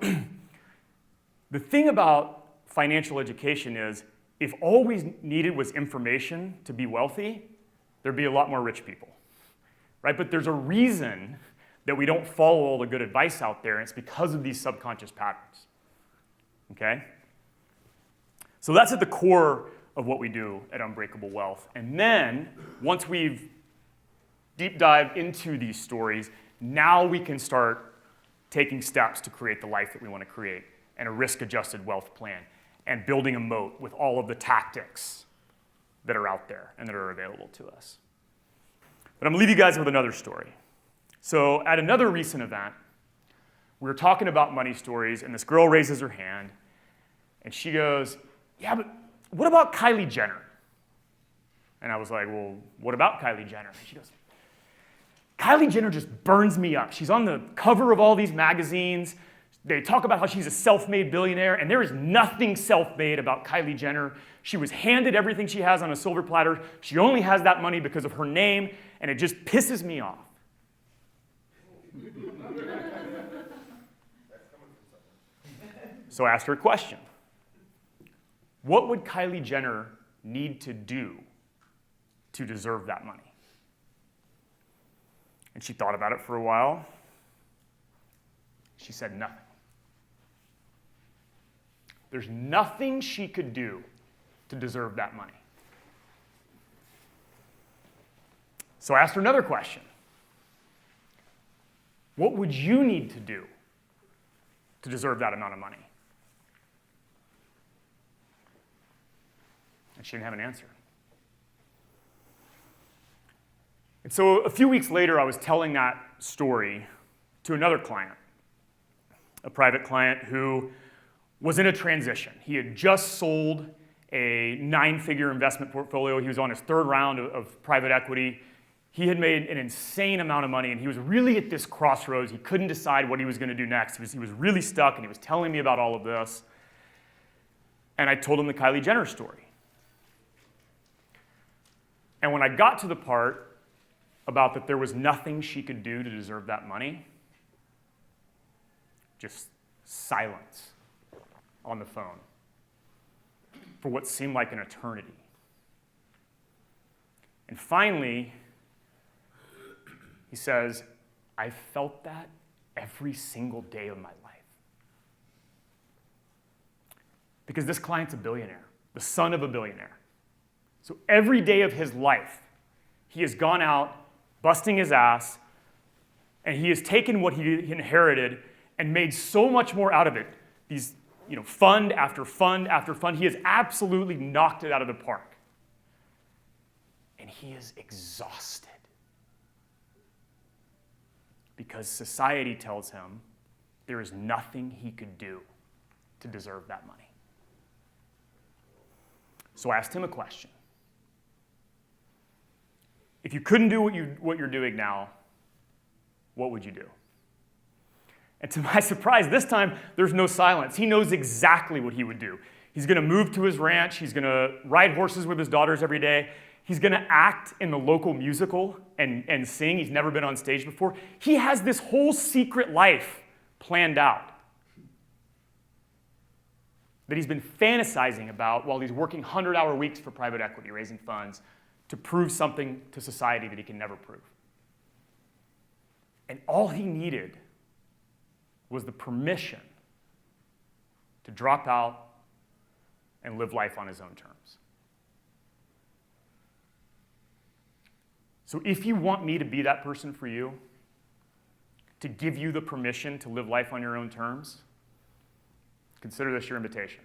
the thing about financial education is if all we needed was information to be wealthy, there'd be a lot more rich people, right? But there's a reason that we don't follow all the good advice out there, and it's because of these subconscious patterns, okay? So that's at the core of what we do at Unbreakable Wealth. And then, once we've deep dived into these stories, now we can start taking steps to create the life that we want to create and a risk-adjusted wealth plan and building a moat with all of the tactics that are out there and that are available to us. But I'm going to leave you guys with another story. So at another recent event, we were talking about money stories, and this girl raises her hand, and she goes, yeah, but what about Kylie Jenner? And I was like, well, what about Kylie Jenner? And she goes, Kylie Jenner just burns me up. She's on the cover of all these magazines. They talk about how she's a self-made billionaire, and there is nothing self-made about Kylie Jenner. She was handed everything she has on a silver platter. She only has that money because of her name, and it just pisses me off. So I asked her a question. What would Kylie Jenner need to do to deserve that money? And she thought about it for a while. She said nothing. There's nothing she could do to deserve that money. So I asked her another question. What would you need to do to deserve that amount of money? And she didn't have an answer. And so a few weeks later, I was telling that story to another client, a private client who was in a transition. He had just sold a 9-figure investment portfolio. He was on his 3rd round of private equity. He had made an insane amount of money, and he was really at this crossroads. He couldn't decide what he was going to do next. He was really stuck, and he was telling me about all of this. And I told him the Kylie Jenner story. And when I got to the part about that there was nothing she could do to deserve that money, just silence on the phone for what seemed like an eternity. And finally, he says, I felt that every single day of my life. Because this client's a billionaire, the son of a billionaire. So every day of his life, he has gone out, busting his ass, and he has taken what he inherited and made so much more out of it. These, fund after fund after fund. He has absolutely knocked it out of the park. And he is exhausted. Because society tells him there is nothing he could do to deserve that money. So I asked him a question. If you couldn't do what you're doing now, what would you do? And to my surprise, this time, there's no silence. He knows exactly what he would do. He's going to move to his ranch. He's going to ride horses with his daughters every day. He's going to act in the local musical and sing. He's never been on stage before. He has this whole secret life planned out that he's been fantasizing about while he's working 100-hour weeks for private equity, raising funds to prove something to society that he can never prove. And all he needed was the permission to drop out and live life on his own terms. So if you want me to be that person for you, to give you the permission to live life on your own terms, consider this your invitation.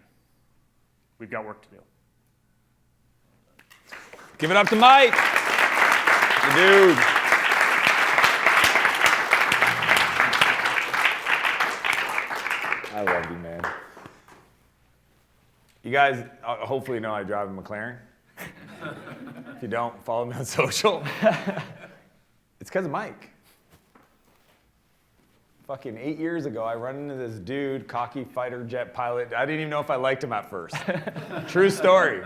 We've got work to do. Give it up to Mike, the dude. I love you, man. You guys hopefully know I drive a McLaren. If you don't, follow me on social. It's because of Mike. Fucking 8 years ago, I run into this dude, cocky fighter jet pilot. I didn't even know if I liked him at first. True story.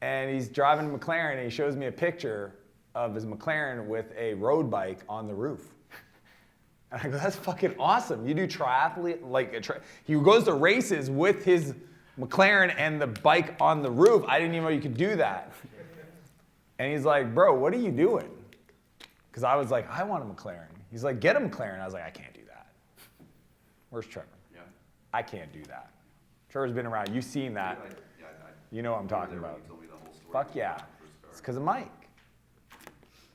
And he's driving a McLaren, and he shows me a picture of his McLaren with a road bike on the roof. And I go, that's fucking awesome. You do triathlete, he goes to races with his McLaren and the bike on the roof. I didn't even know you could do that. And he's like, bro, what are you doing? Because I was like, I want a McLaren. He's like, get a McLaren. I was like, I can't do that. Where's Trevor? Yeah. I can't do that. Trevor's been around. You've seen that. You know what I'm talking about. Fuck yeah. It's because of Mike.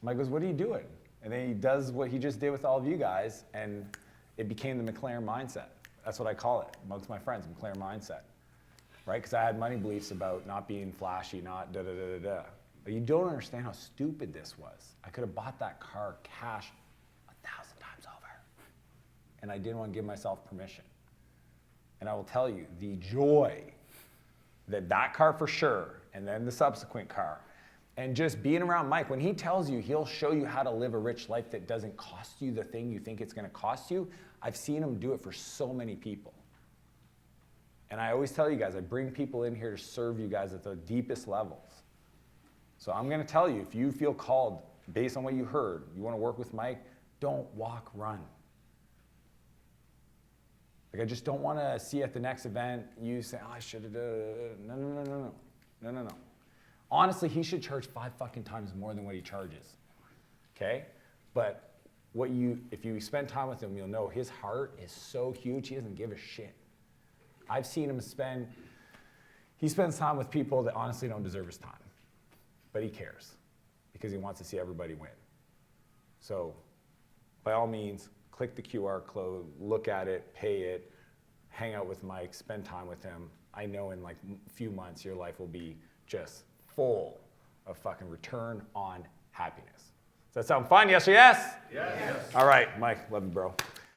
Mike goes, what are you doing? And then he does what he just did with all of you guys, and it became the McLaren Mindset. That's what I call it amongst my friends, McLaren Mindset. Right? Because I had money beliefs about not being flashy, not da-da-da-da-da. But you don't understand how stupid this was. I could have bought that car cash 1,000 times over. And I didn't want to give myself permission. And I will tell you, the joy that that car for sure, and then the subsequent car, and just being around Mike, when he tells you he'll show you how to live a rich life that doesn't cost you the thing you think it's going to cost you, I've seen him do it for so many people. And I always tell you guys, I bring people in here to serve you guys at the deepest levels. So I'm going to tell you, if you feel called based on what you heard, you want to work with Mike, don't walk, run. Like, I just don't want to see at the next event you say, oh, I should have done it. No. Honestly, he should charge 5 fucking times more than what he charges. Okay? But if you spend time with him, you'll know his heart is so huge, he doesn't give a shit. I've seen him he spends time with people that honestly don't deserve his time. But he cares because he wants to see everybody win. So by all means, click the QR code, look at it, pay it, hang out with Mike, spend time with him. I know in like a few months, your life will be just full of fucking return on happiness. Does that sound fun? Yes or yes? Yes. All right, Mike, love you, bro.